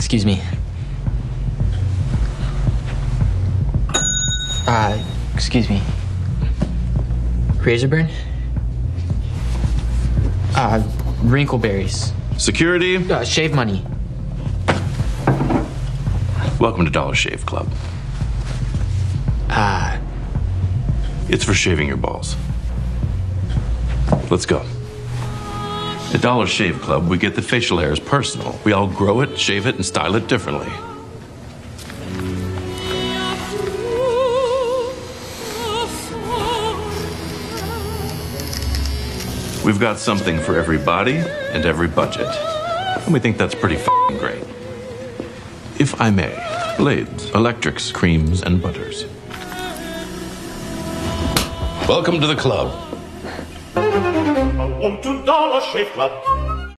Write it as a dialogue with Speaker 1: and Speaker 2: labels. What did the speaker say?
Speaker 1: Excuse me. Excuse me. Razor burn? Wrinkleberries.
Speaker 2: Security?
Speaker 1: Shave money.
Speaker 2: Welcome to Dollar Shave Club. It's for shaving your balls. Let's go. At Dollar Shave Club, we get the facial hairs personal. We all grow it, shave it, and style it differently. We've got something for every body and every budget. And we think that's pretty f***ing great. If I may, blades, electrics, creams, and butters. Welcome to the club.
Speaker 3: Welcome to Dollar Shave Club.